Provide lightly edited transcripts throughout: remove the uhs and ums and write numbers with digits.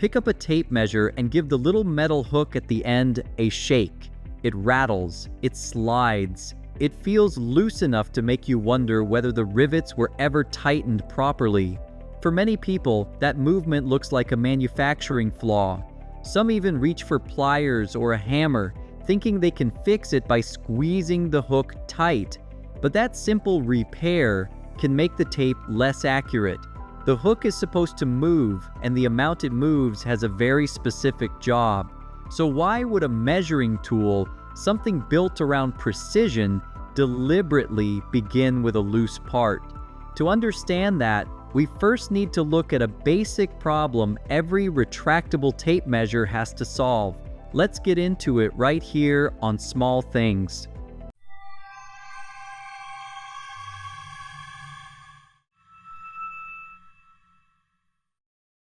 Pick up a tape measure and give the little metal hook at the end a shake. It rattles, it slides, it feels loose enough to make you wonder whether the rivets were ever tightened properly. For many people, that movement looks like a manufacturing flaw. Some even reach for pliers or a hammer, thinking they can fix it by squeezing the hook tight. But that simple repair can make the tape less accurate. The hook is supposed to move, and the amount it moves has a very specific job. So why would a measuring tool, something built around precision, deliberately begin with a loose part? To understand that, we first need to look at a basic problem every retractable tape measure has to solve. Let's get into it right here on Small Things.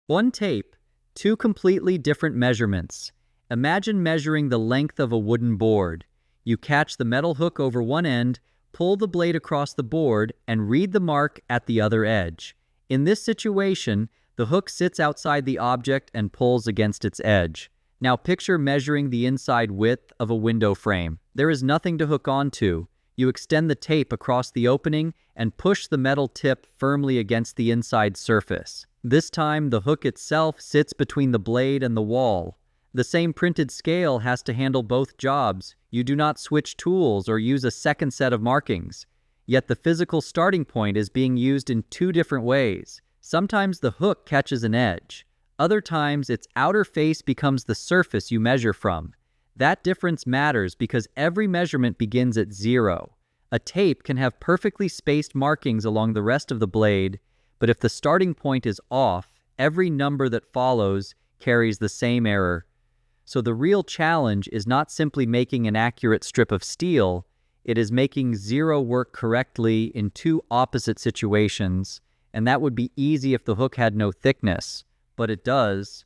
One tape, two completely different measurements. Imagine measuring the length of a wooden board. You catch the metal hook over one end, pull the blade across the board, and read the mark at the other edge. In this situation, the hook sits outside the object and pulls against its edge. Now picture measuring the inside width of a window frame. There is nothing to hook onto. You extend the tape across the opening and push the metal tip firmly against the inside surface. This time, the hook itself sits between the blade and the wall. The same printed scale has to handle both jobs. You do not switch tools or use a second set of markings. Yet the physical starting point is being used in two different ways. Sometimes the hook catches an edge. Other times, its outer face becomes the surface you measure from. That difference matters because every measurement begins at 0. A tape can have perfectly spaced markings along the rest of the blade, but if the starting point is off, every number that follows carries the same error. So the real challenge is not simply making an accurate strip of steel, it is making 0 work correctly in two opposite situations, and that would be easy if the hook had no thickness, but it does.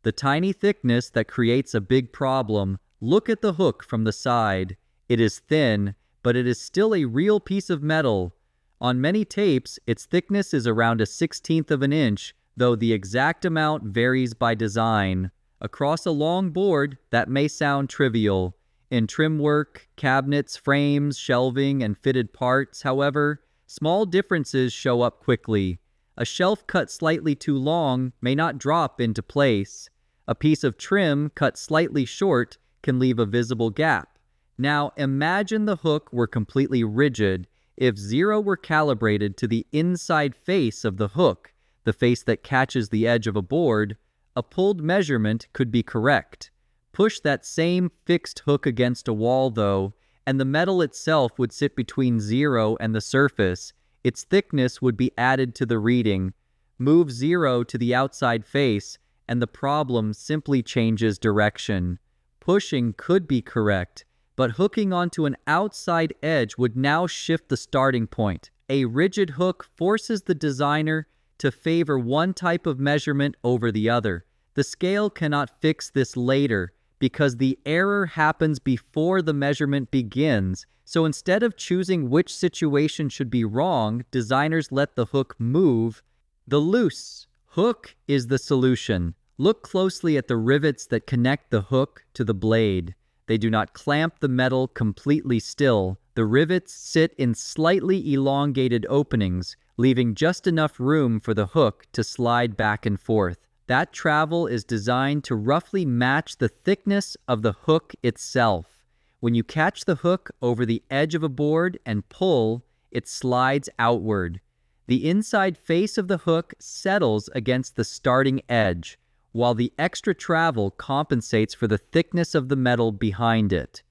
The tiny thickness that creates a big problem. Look at the hook from the side. It is thin, but it is still a real piece of metal. On many tapes, its thickness is around 1/16 of an inch, though the exact amount varies by design. Across a long board, that may sound trivial. In trim work, cabinets, frames, shelving, and fitted parts, however, small differences show up quickly. A shelf cut slightly too long may not drop into place. A piece of trim cut slightly short can leave a visible gap. Now imagine the hook were completely rigid. If 0 were calibrated to the inside face of the hook, the face that catches the edge of a board, a pulled measurement could be correct. Push that same fixed hook against a wall, though, and the metal itself would sit between 0 and the surface. Its thickness would be added to the reading. Move 0 to the outside face, and the problem simply changes direction. Pushing could be correct, but hooking onto an outside edge would now shift the starting point. A rigid hook forces the designer to favor one type of measurement over the other. The scale cannot fix this later because the error happens before the measurement begins. So instead of choosing which situation should be wrong, designers let the hook move. The loose hook is the solution. Look closely at the rivets that connect the hook to the blade. They do not clamp the metal completely still. The rivets sit in slightly elongated openings, leaving just enough room for the hook to slide back and forth. That travel is designed to roughly match the thickness of the hook itself. When you catch the hook over the edge of a board and pull, it slides outward. The inside face of the hook settles against the starting edge, while the extra travel compensates for the thickness of the metal behind it.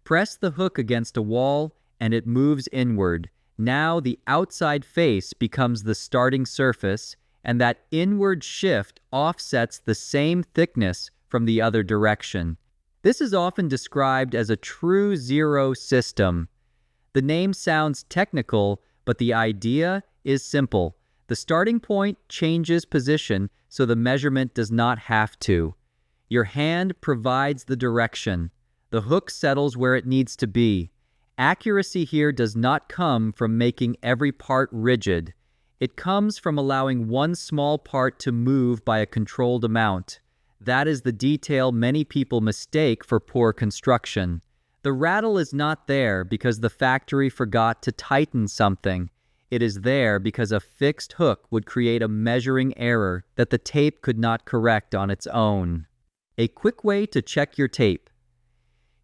Press the hook against a wall and it moves inward. Now the outside face becomes the starting surface, and that inward shift offsets the same thickness from the other direction. This is often described as a true 0 system. The name sounds technical, but the idea is simple. The starting point changes position so the measurement does not have to. Your hand provides the direction. The hook settles where it needs to be. Accuracy here does not come from making every part rigid. It comes from allowing one small part to move by a controlled amount. That is the detail many people mistake for poor construction. The rattle is not there because the factory forgot to tighten something. It is there because a fixed hook would create a measuring error that the tape could not correct on its own. A quick way to check your tape.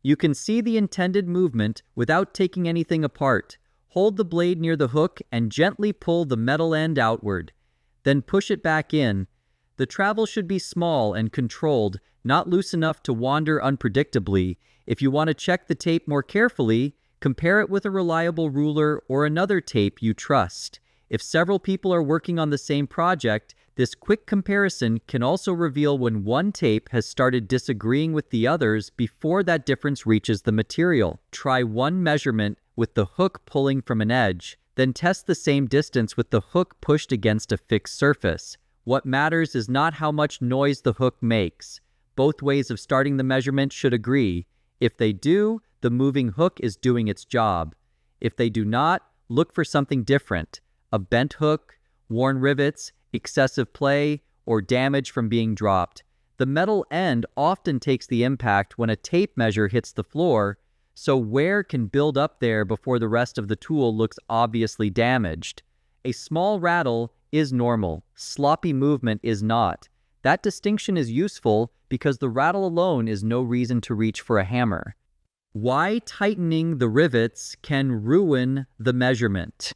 You can see the intended movement without taking anything apart. Hold the blade near the hook and gently pull the metal end outward. Then push it back in. The travel should be small and controlled, not loose enough to wander unpredictably. If you want to check the tape more carefully, compare it with a reliable ruler or another tape you trust. If several people are working on the same project, this quick comparison can also reveal when one tape has started disagreeing with the others before that difference reaches the material. Try one measurement with the hook pulling from an edge, then test the same distance with the hook pushed against a fixed surface. What matters is not how much noise the hook makes. Both ways of starting the measurement should agree. If they do, the moving hook is doing its job. If they do not, look for something different. A bent hook, worn rivets, excessive play, or damage from being dropped. The metal end often takes the impact when a tape measure hits the floor, so wear can build up there before the rest of the tool looks obviously damaged. A small rattle is normal. Sloppy movement is not. That distinction is useful because the rattle alone is no reason to reach for a hammer. Why tightening the rivets can ruin the measurement.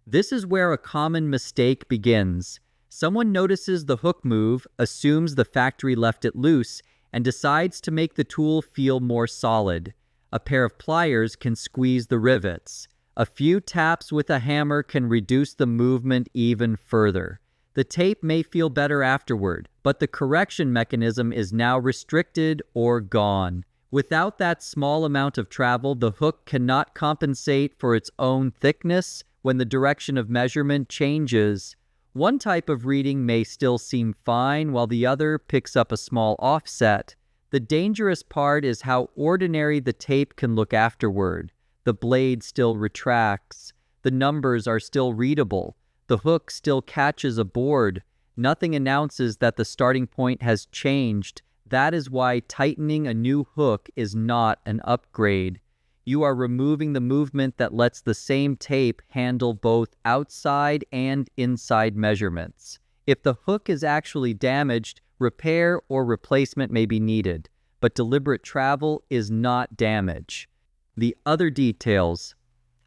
This is where a common mistake begins. Someone notices the hook move, assumes the factory left it loose, and decides to make the tool feel more solid. A pair of pliers can squeeze the rivets. A few taps with a hammer can reduce the movement even further. The tape may feel better afterward, but the correction mechanism is now restricted or gone. Without that small amount of travel, the hook cannot compensate for its own thickness when the direction of measurement changes. One type of reading may still seem fine while the other picks up a small offset. The dangerous part is how ordinary the tape can look afterward. The blade still retracts. The numbers are still readable. The hook still catches a board. Nothing announces that the starting point has changed. That is why tightening a new hook is not an upgrade. You are removing the movement that lets the same tape handle both outside and inside measurements. If the hook is actually damaged, repair or replacement may be needed, but deliberate travel is not damage. The other details.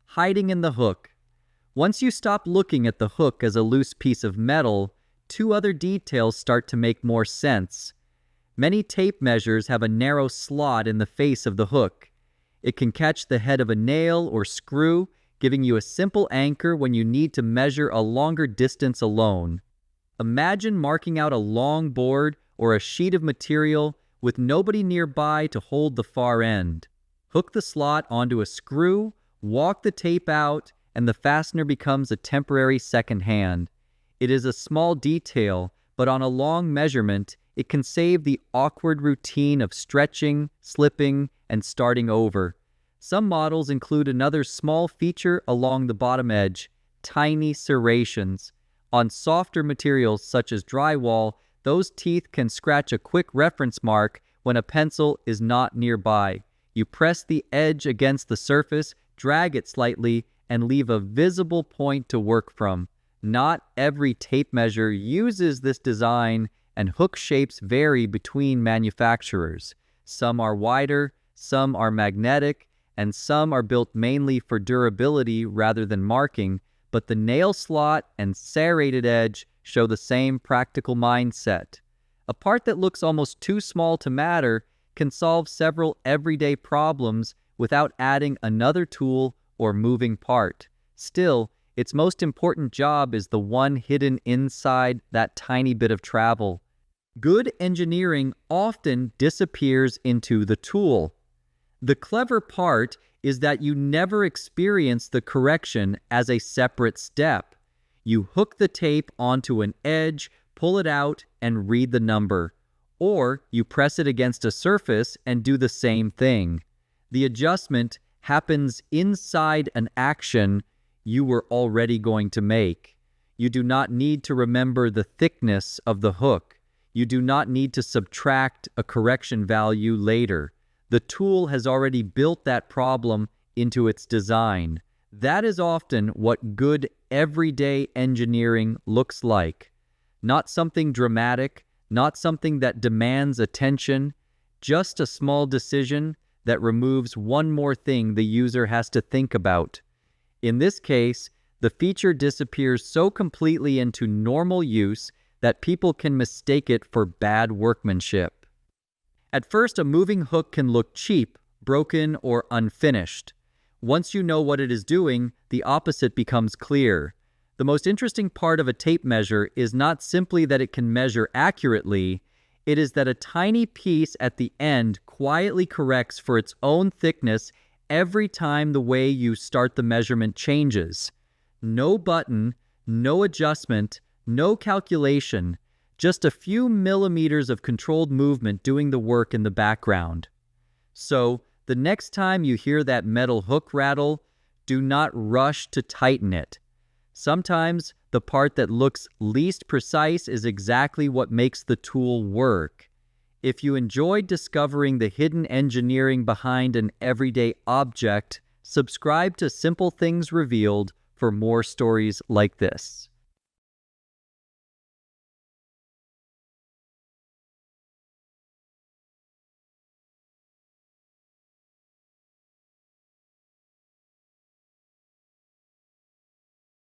Hiding in the hook. Once you stop looking at the hook as a loose piece of metal, two other details start to make more sense. Many tape measures have a narrow slot in the face of the hook. It can catch the head of a nail or screw, giving you a simple anchor when you need to measure a longer distance alone. Imagine marking out a long board or a sheet of material with nobody nearby to hold the far end. Hook the slot onto a screw, walk the tape out, and the fastener becomes a temporary second hand. It is a small detail, but on a long measurement, it can save the awkward routine of stretching, slipping, and starting over. Some models include another small feature along the bottom edge, tiny serrations. On softer materials such as drywall, those teeth can scratch a quick reference mark when a pencil is not nearby. You press the edge against the surface, drag it slightly, and leave a visible point to work from. Not every tape measure uses this design, and hook shapes vary between manufacturers. Some are wider, some are magnetic, and some are built mainly for durability rather than marking, but the nail slot and serrated edge show the same practical mindset. A part that looks almost too small to matter can solve several everyday problems without adding another tool or moving part. Still, its most important job is the one hidden inside that tiny bit of travel. Good engineering often disappears into the tool. The clever part is that you never experience the correction as a separate step. You hook the tape onto an edge, pull it out, and read the number. Or you press it against a surface and do the same thing. The adjustment happens inside an action you were already going to make. You do not need to remember the thickness of the hook. You do not need to subtract a correction value later. The tool has already built that problem into its design. That is often what good everyday engineering looks like. Not something dramatic, not something that demands attention, just a small decision that removes one more thing the user has to think about. In this case, the feature disappears so completely into normal use that people can mistake it for bad workmanship. At first, a moving hook can look cheap, broken, or unfinished. Once you know what it is doing, the opposite becomes clear. The most interesting part of a tape measure is not simply that it can measure accurately, it is that a tiny piece at the end quietly corrects for its own thickness every time the way you start the measurement changes. No button, no adjustment, no calculation, just a few millimeters of controlled movement doing the work in the background. So, the next time you hear that metal hook rattle, do not rush to tighten it. Sometimes the part that looks least precise is exactly what makes the tool work. If you enjoyed discovering the hidden engineering behind an everyday object, subscribe to Simple Things Revealed for more stories like this.